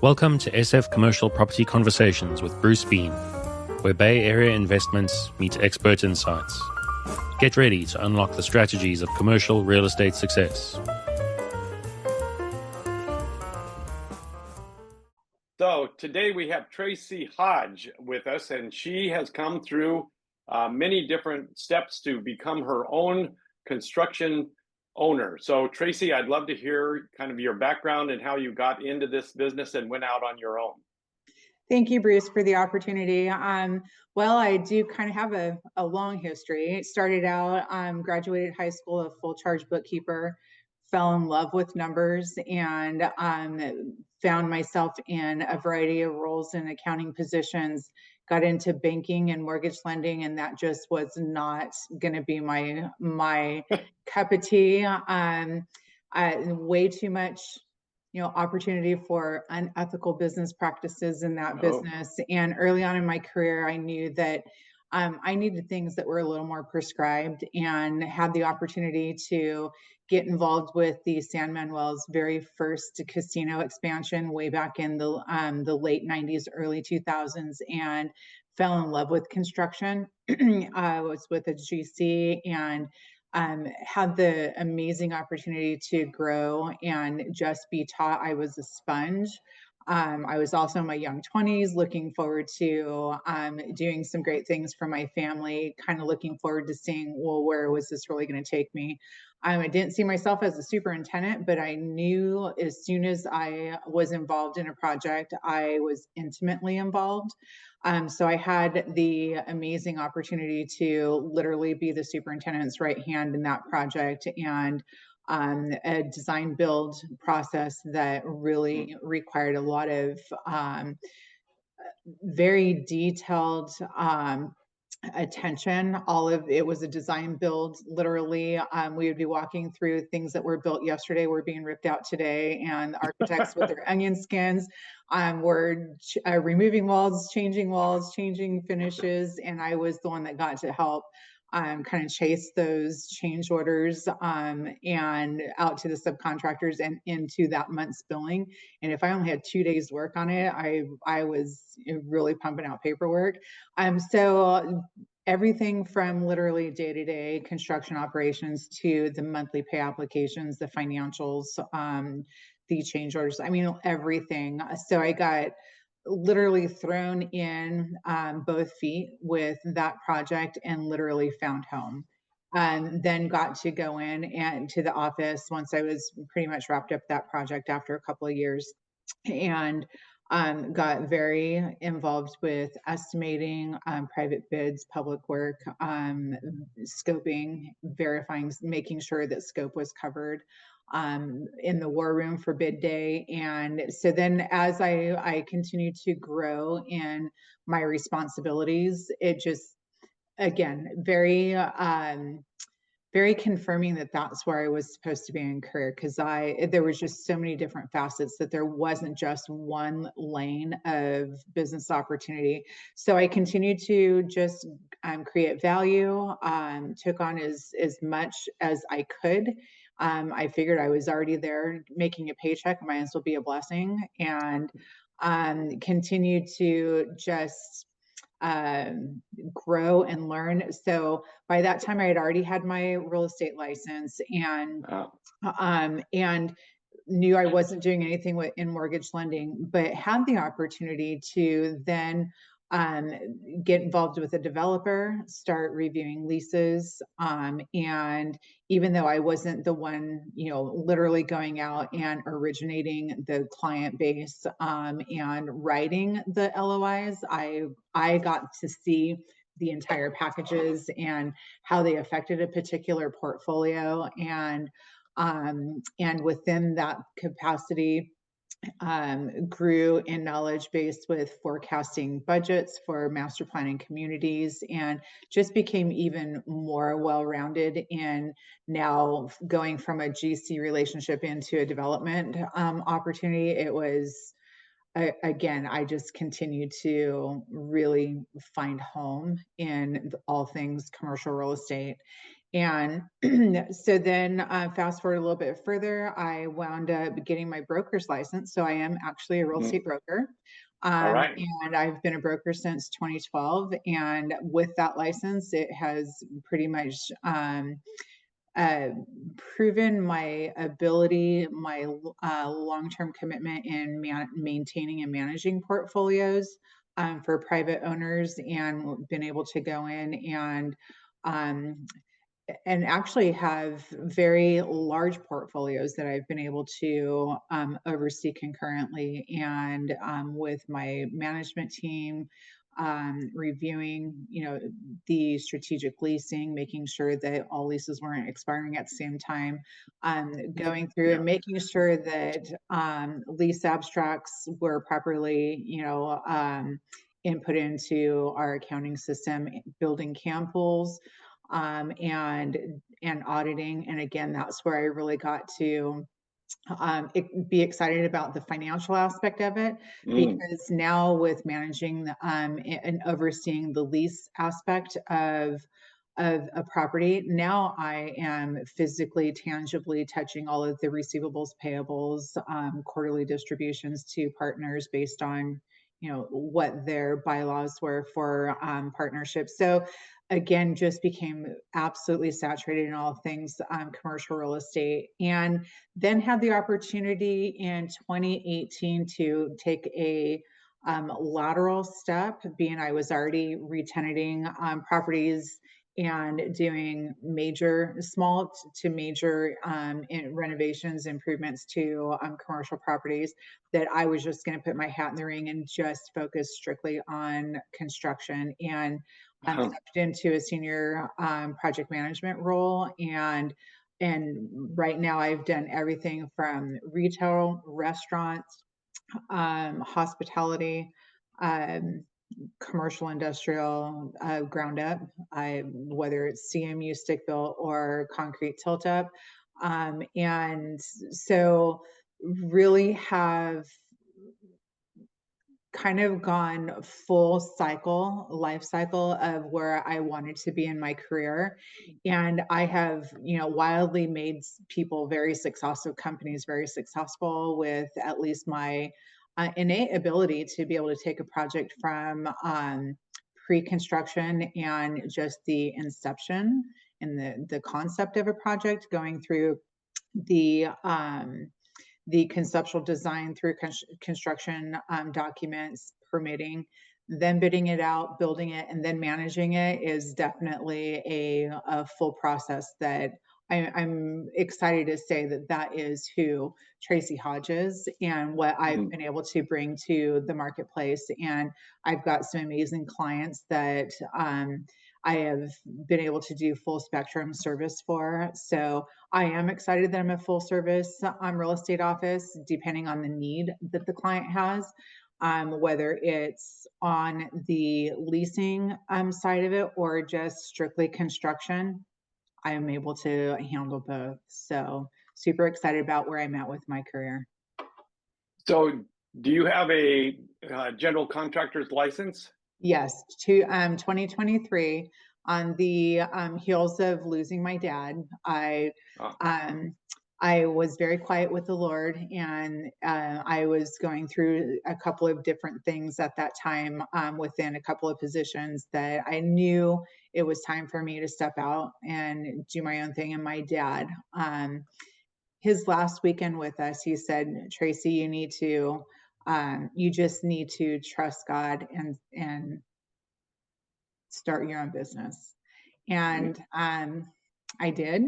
Welcome to SF Commercial Property Conversations with Bruce Bean, where Bay Area investments meet expert insights. Get ready to unlock the strategies of commercial real estate success. So today we have Tracy Hodges with us, and she has come through many different steps to become her own construction owner. So Tracy, I'd love to hear kind of your background and how you got into this business and went out on your own. Thank you, Bruce, for the opportunity. Well, I do kind of have a long history. It started out, graduated high school, a full charge bookkeeper, fell in love with numbers, and found myself in a variety of roles in accounting positions, got into banking and mortgage lending, and that just was not going to be my cup of tea. Way too much opportunity for unethical business practices in that business. And early on in my career, I knew that I needed things that were a little more prescribed, and had the opportunity to get involved with the San Manuel's very first casino expansion way back in the late 90s, early 2000s, and fell in love with construction. I was with a GC and had the amazing opportunity to grow and just be taught. I was a sponge. I was also in my young 20s, looking forward to doing some great things for my family, kind of looking forward to seeing, well, where was this really going to take me? I didn't see myself as a superintendent, but I knew as soon as I was involved in a project, I was intimately involved. So I had the amazing opportunity to literally be the superintendent's right hand in that project, and a design build process that really required a lot of very detailed attention. All of it was a design build. Literally, we would be walking through things that were built yesterday were being ripped out today, and the architects with their onion skins were removing walls, changing finishes, and I was the one that got to help kind of chase those change orders and out to the subcontractors and into that month's billing. And if I only had 2 days work on it, I was really pumping out paperwork. So everything from literally day-to-day construction operations to the monthly pay applications, the financials, the change orders, I mean, everything. So I got literally thrown in both feet with that project and literally found home. Then got to go in and to the office once I was pretty much wrapped up that project after a couple of years, and got very involved with estimating, private bids, public work, scoping, verifying, making sure that scope was covered in the war room for bid day. And so then as I continued to grow in my responsibilities, it just, again, very confirming that that's where I was supposed to be in career, because there was just so many different facets that there wasn't just one lane of business opportunity. So I continued to just create value, took on as much as I could. I figured I was already there making a paycheck, might as well be a blessing, and continued to just grow and learn. So by that time, I had already had my real estate license, and knew I wasn't doing anything in mortgage lending, but had the opportunity to then get involved with a developer, start reviewing leases. And even though I wasn't the one, literally going out and originating the client base and writing the LOIs, I got to see the entire packages and how they affected a particular portfolio. And within that capacity, grew in knowledge base with forecasting budgets for master planning communities, and just became even more well-rounded in now going from a GC relationship into a development opportunity. It was, again, I just continued to really find home in all things commercial real estate. And so then fast forward a little bit further, I wound up getting my broker's license. So I am actually a real estate broker. All right. And I've been a broker since 2012. And with that license, it has pretty much uh, proven my ability, my long-term commitment in maintaining and managing portfolios for private owners, and been able to go in um, and actually have very large portfolios that I've been able to oversee concurrently, and with my management team, reviewing, the strategic leasing, making sure that all leases weren't expiring at the same time, going through and making sure that lease abstracts were properly, input into our accounting system, building CAM pools, and auditing. And again, that's where I really got to be excited about the financial aspect of it, because now with managing and overseeing the lease aspect of a property, now I am physically, tangibly touching all of the receivables, payables, quarterly distributions to partners based on what their bylaws were for partnerships. So again, just became absolutely saturated in all things commercial real estate, and then had the opportunity in 2018 to take a lateral step, being I was already re-tenanting properties and doing small to major renovations, improvements to commercial properties, that I was just going to put my hat in the ring and just focus strictly on construction. And stepped into a senior project management role, and right now I've done everything from retail, restaurants, hospitality, commercial, industrial, ground up, whether it's CMU stick built or concrete tilt up. And so really have kind of gone full life cycle of where I wanted to be in my career. And I have, wildly made people very successful, companies very successful, with at least my innate ability to be able to take a project from pre-construction and just the inception and the concept of a project, going through the conceptual design through construction documents, permitting, then bidding it out, building it, and then managing it, is definitely a full process that I'm excited to say that is who Tracy Hodges, and what I've been able to bring to the marketplace. And I've got some amazing clients that I have been able to do full spectrum service for. So I am excited that I'm a full service real estate office, depending on the need that the client has, whether it's on the leasing side of it or just strictly construction. I am able to handle both. So super excited about where I'm at with my career. So do you have a general contractor's license? Yes, to 2023, on the heels of losing my dad, I was very quiet with the Lord, and I was going through a couple of different things at that time, within a couple of positions, that I knew it was time for me to step out and do my own thing. And my dad, his last weekend with us, he said, "Tracy, you just need to trust God and start your own business." And I did.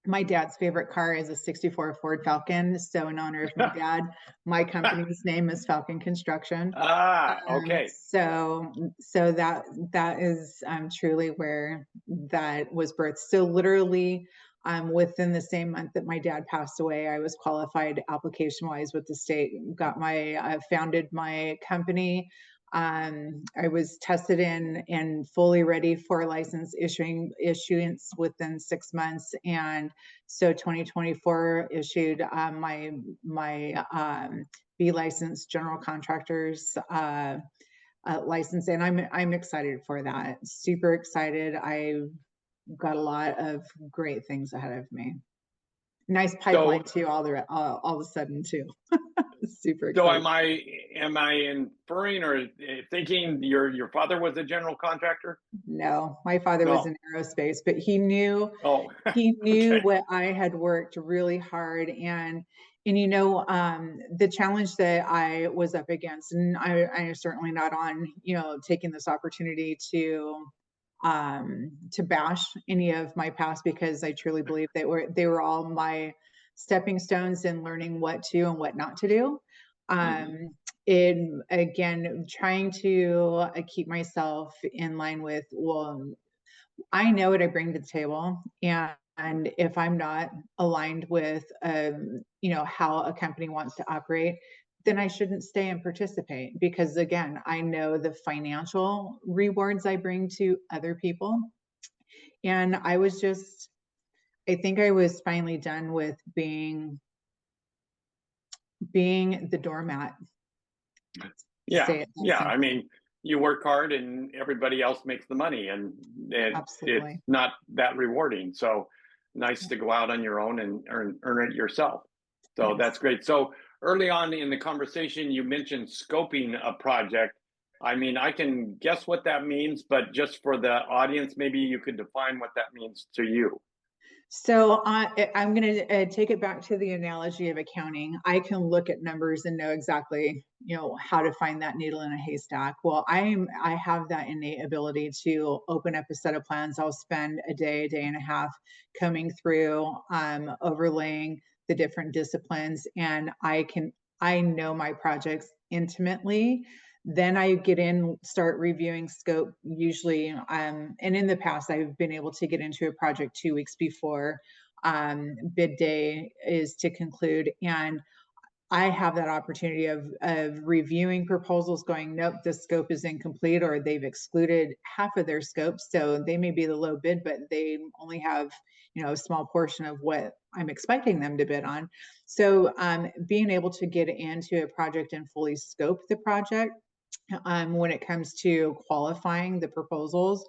My dad's favorite car is a '64 Ford Falcon. So in honor of my dad, my company's name is Falcon Construction. Okay. So that is truly where that was birthed. So literally, within the same month that my dad passed away, I was qualified application-wise with the state, founded my company. I was tested in and fully ready for license issuance within 6 months. And so 2024 issued my B licensed general contractors license. And I'm excited for that. Super excited. got a lot of great things ahead of me. Nice So, pipeline too, all of a sudden too. Super so excited. am I inferring or thinking your father was a general contractor? No, my father was No. in aerospace, but he knew Oh, he knew okay. what I had worked really hard and you know, the challenge that I was up against, and I am certainly not on, you know, taking this opportunity to bash any of my past, because I truly believe they were all my stepping stones in learning what to and what not to do. Mhm. In again, trying to keep myself in line with, well, I know what I bring to the table, and if I'm not aligned with, you know, how a company wants to operate, then I shouldn't stay and participate, because again, I know the financial rewards I bring to other people. And I think I was finally done with being the doormat, to Yeah, say it that yeah. I simple. mean, you work hard and everybody else makes the money, and it's Absolutely. not that rewarding. So nice to go out on your own and earn it yourself. So Yes. that's great. So early on in the conversation, you mentioned scoping a project. I mean, I can guess what that means, but just for the audience, maybe you could define what that means to you. So I'm going to take it back to the analogy of accounting. I can look at numbers and know exactly, you know, how to find that needle in a haystack. Well, I have that innate ability to open up a set of plans. I'll spend a day and a half coming through, overlaying the different disciplines, and I know my projects intimately. Then I get in, start reviewing scope usually. And in the past, I've been able to get into a project 2 weeks before bid day is to conclude. And I have that opportunity of reviewing proposals, going, nope, the scope is incomplete, or they've excluded half of their scope. So they may be the low bid, but they only have, you know, a small portion of what I'm expecting them to bid on. So being able to get into a project and fully scope the project, when it comes to qualifying the proposals,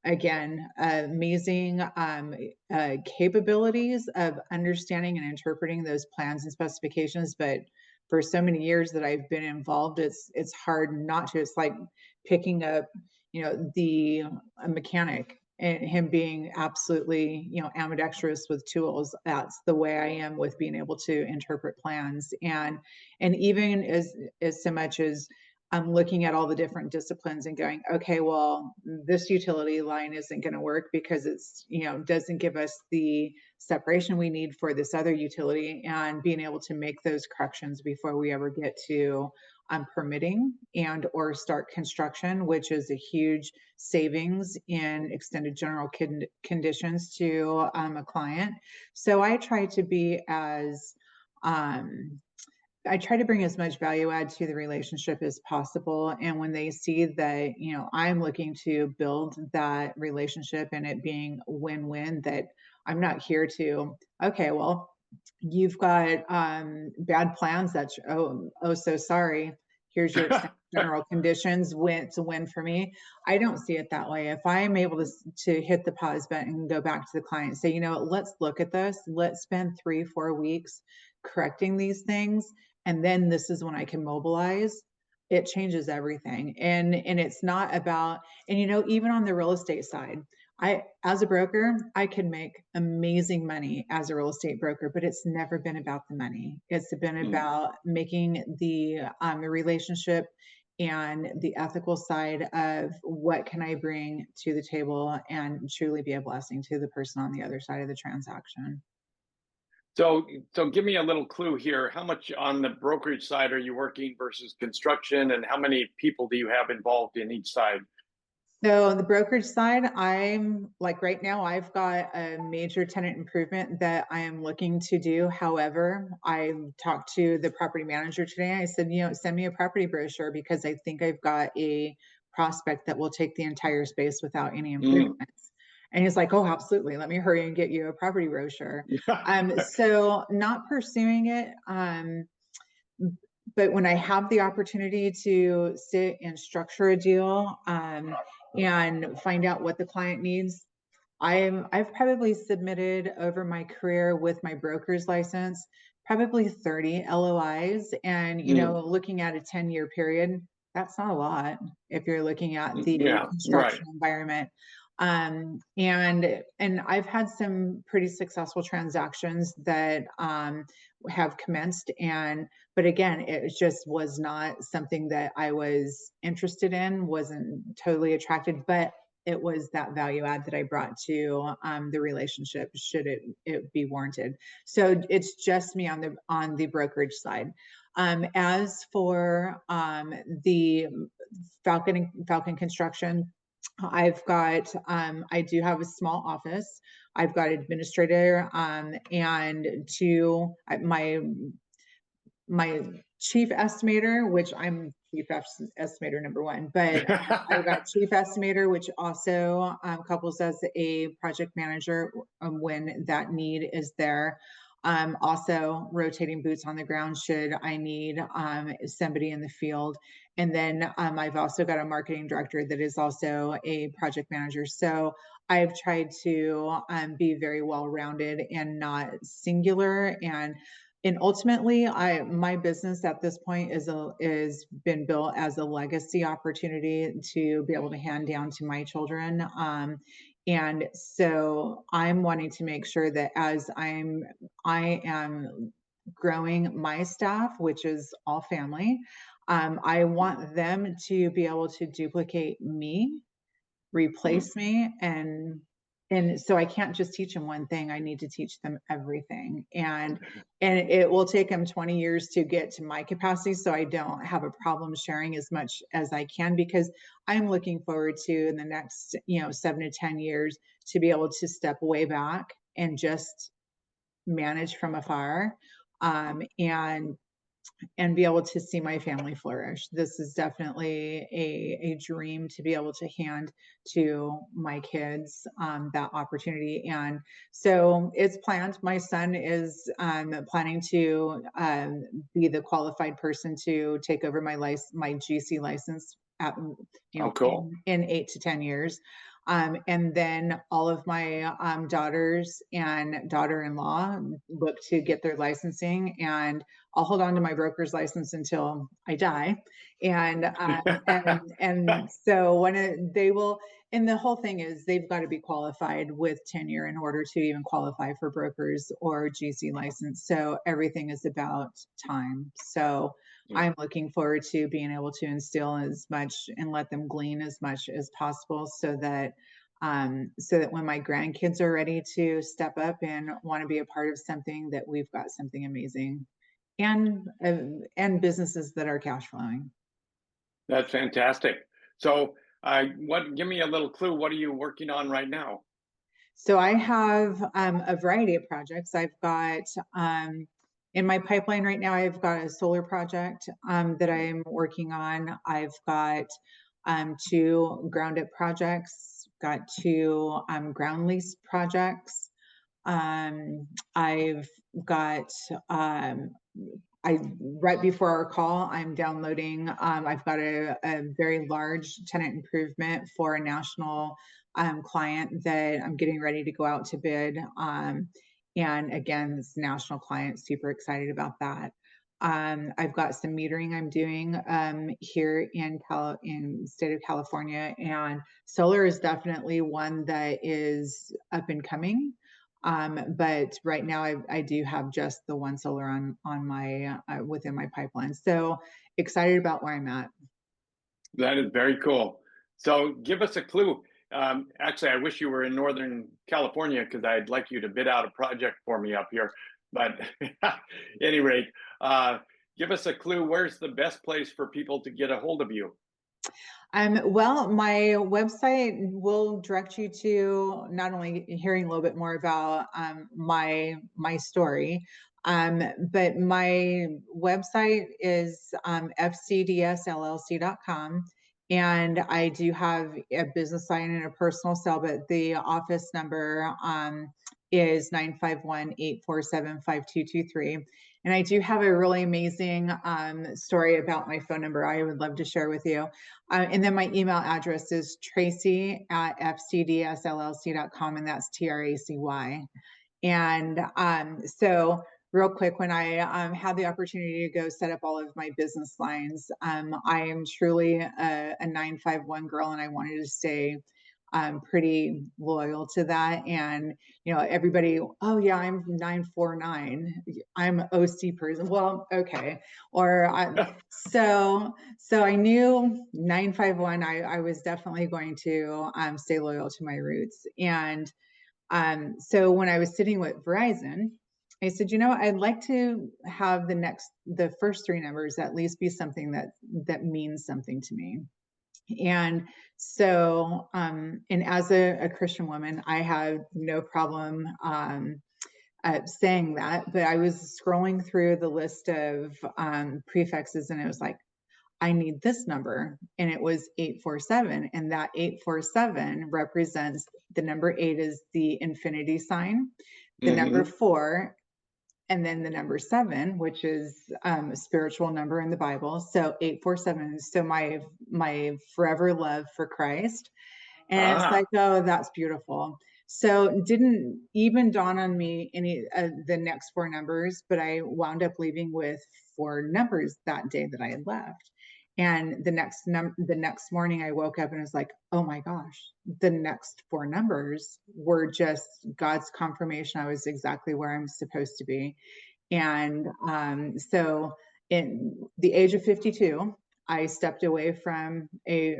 again, amazing capabilities of understanding and interpreting those plans and specifications. But for so many years that I've been involved, it's hard not to. It's like picking up, you know, the a mechanic and him being absolutely, you know, ambidextrous with tools. That's the way I am with being able to interpret plans. And even as so much as I'm looking at all the different disciplines and going, okay, well, this utility line isn't going to work because it's, you know, doesn't give us the separation we need for this other utility, and being able to make those corrections before we ever get to permitting and or start construction, which is a huge savings in extended general conditions to a client. So I try to be as I try to bring as much value add to the relationship as possible. And when they see that, you know, I'm looking to build that relationship and it being win-win, that I'm not here to, okay, well, you've got bad plans. That's, oh, so sorry. Here's your extended general conditions. It's a win for me. I don't see it that way. If I'm able to hit the pause button and go back to the client and say, you know, let's look at this. Let's spend 3-4 weeks correcting these things, and then this is when I can mobilize. It changes everything. And it's not about, and you know, even on the real estate side, as a broker, I can make amazing money as a real estate broker, but it's never been about the money. It's been Mm. about making the relationship and the ethical side of what can I bring to the table and truly be a blessing to the person on the other side of the transaction. So give me a little clue here. How much on the brokerage side are you working versus construction, and how many people do you have involved in each side? So on the brokerage side, I'm like right now, I've got a major tenant improvement that I am looking to do. However, I talked to the property manager today. I said, you know, send me a property brochure because I think I've got a prospect that will take the entire space without any Mm. improvements. And he's like, oh, absolutely. Let me hurry and get you a property brochure. So not pursuing it. But when I have the opportunity to sit and structure a deal and find out what the client needs, I've probably submitted over my career with my broker's license, probably 30 LOIs. And, Mm, looking at a 10-year period, that's not a lot if you're looking at the yeah, right. construction environment. And I've had some pretty successful transactions that have commenced, but again, it just was not something that I was interested in, wasn't totally attracted, but it was that value add that I brought to the relationship, should it be warranted. So it's just me on the brokerage side. As for the Falcon Construction, I do have a small office. I've got administrator and my chief estimator, which I'm chief estimator number one, but I've got chief estimator, which also couples as a project manager when that need is there. Also rotating boots on the ground should I need somebody in the field. And then I've also got a marketing director that is also a project manager. So I've tried to be very well-rounded and not singular. And ultimately, my business at this point is been built as a legacy opportunity to be able to hand down to my children. And so I'm wanting to make sure that as I am growing my staff, which is all family, I want them to be able to duplicate me, replace me, and so I can't just teach them one thing. I need to teach them everything. And it will take them 20 years to get to my capacity. So I don't have a problem sharing as much as I can, because I'm looking forward to, in the next, 7 to 10 years, to be able to step way back and just manage from afar. And be able to see my family flourish. This is definitely a dream to be able to hand to my kids that opportunity. And so it's planned. My son is planning to be the qualified person to take over my GC license at, Oh, cool. in 8 to 10 years. And then all of my daughters and daughter-in-law look to get their licensing, and I'll hold on to my broker's license until I die. And so they will, and the whole thing is they've got to be qualified with tenure in order to even qualify for brokers or GC license. So everything is about time. So I'm looking forward to being able to instill as much and let them glean as much as possible, so that when my grandkids are ready to step up and want to be a part of something, that we've got something amazing, and businesses that are cash flowing. That's fantastic. So, give me a little clue. What are you working on right now? So I have a variety of projects. I've got in my pipeline right now, I've got a solar project that I'm working on. I've got 2 ground up projects, got 2 ground lease projects. I've got right before our call, I'm downloading. I've got a very large tenant improvement for a national client that I'm getting ready to go out to bid. And again, this national client, super excited about that. I've got some metering I'm doing here in state of California, and solar is definitely one that is up and coming. But right now I do have just the one solar on my within my pipeline. So excited about where I'm at. That is very cool. So, give us a clue. Actually, I wish you were in Northern California, because I'd like you to bid out a project for me up here. But at any rate, give us a clue. Where's the best place for people to get a hold of you? Well, my website will direct you to not only hearing a little bit more about my story, but my website is fcdsllc.com. And I do have a business line and a personal cell, but the office number is 951-847-5223. And I do have a really amazing story about my phone number I would love to share with you. And then my email address is tracy@fcdsllc.com, and that's TRACY. And so real quick, when I had the opportunity to go set up all of my business lines, I am truly a 951 girl, and I wanted to stay pretty loyal to that. And, everybody, oh yeah, I'm 949. I'm OC person. Well, okay. So I knew 951, I was definitely going to stay loyal to my roots. And so when I was sitting with Verizon, I said, I'd like to have the first three numbers at least be something that means something to me. And so, and as a Christian woman, I have no problem saying that, but I was scrolling through the list of prefixes, and it was like, I need this number, and it was 847, and that 847 represents the number 8 is the infinity sign, the number 4, and then the number 7, which is a spiritual number in the Bible. So 847 is so my forever love for Christ. And it's like, oh, that's beautiful. So it didn't even dawn on me any of the next 4 numbers, but I wound up leaving with 4 numbers that day that I had left. And the next morning I woke up and was like, oh my gosh, the next 4 numbers were just God's confirmation I was exactly where I'm supposed to be. And so in the age of 52, I stepped away from a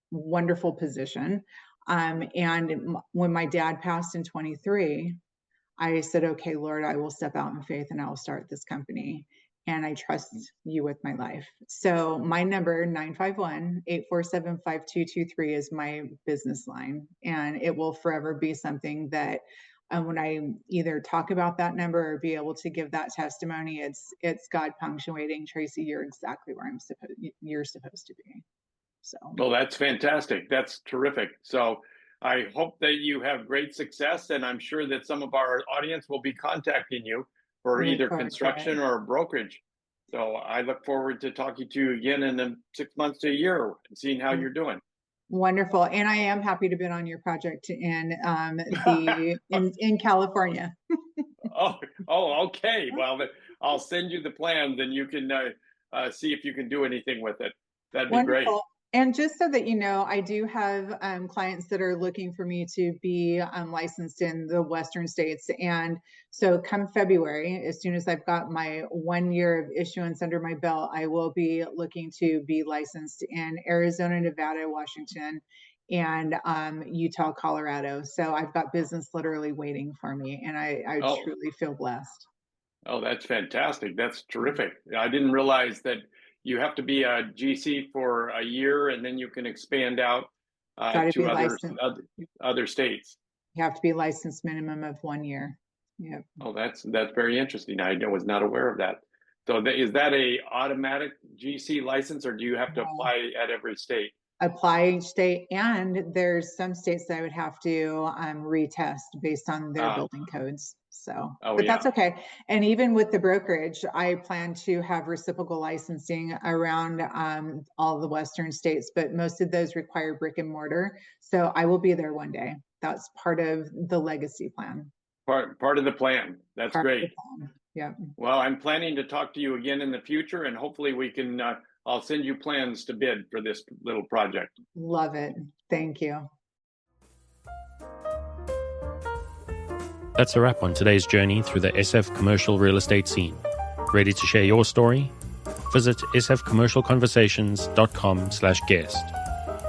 wonderful position. And when my dad passed in 23, I said, okay, Lord, I will step out in faith and I will start this company. And I trust you with my life. So my number 951-847-5223 is my business line. And it will forever be something that when I either talk about that number or be able to give that testimony, it's God punctuating, Tracy, you're exactly where you're supposed to be. So. Well, that's fantastic. That's terrific. So I hope that you have great success, and I'm sure that some of our audience will be contacting you for either construction or brokerage. So I look forward to talking to you again in 6 months to a year and seeing how you're doing. Wonderful. And I am happy to be on your project in California. Okay. Well, I'll send you the plans and you can see if you can do anything with it. That'd be great. And just so that you know, I do have clients that are looking for me to be licensed in the Western states. And so come February, as soon as I've got my 1 year of issuance under my belt, I will be looking to be licensed in Arizona, Nevada, Washington, and Utah, Colorado. So I've got business literally waiting for me, and I truly feel blessed. Oh, that's fantastic. That's terrific. I didn't realize that you have to be a GC for a year, and then you can expand out to other states. You have to be licensed minimum of 1 year. Yeah. Oh, that's very interesting. I was not aware of that. So is that a automatic GC license, or do you have to apply at every state? Apply each state, and there's some states that I would have to retest based on their building codes. So, but that's okay. And even with the brokerage, I plan to have reciprocal licensing around all the Western states, but most of those require brick and mortar. So I will be there one day. That's part of the legacy plan. Part of the plan. That's great. Yeah. Well, I'm planning to talk to you again in the future, and hopefully we can, I'll send you plans to bid for this little project. Love it. Thank you. That's a wrap on today's journey through the SF commercial real estate scene. Ready to share your story? Visit sfcommercialconversations.com/guest.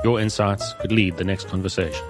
Your insights could lead the next conversation.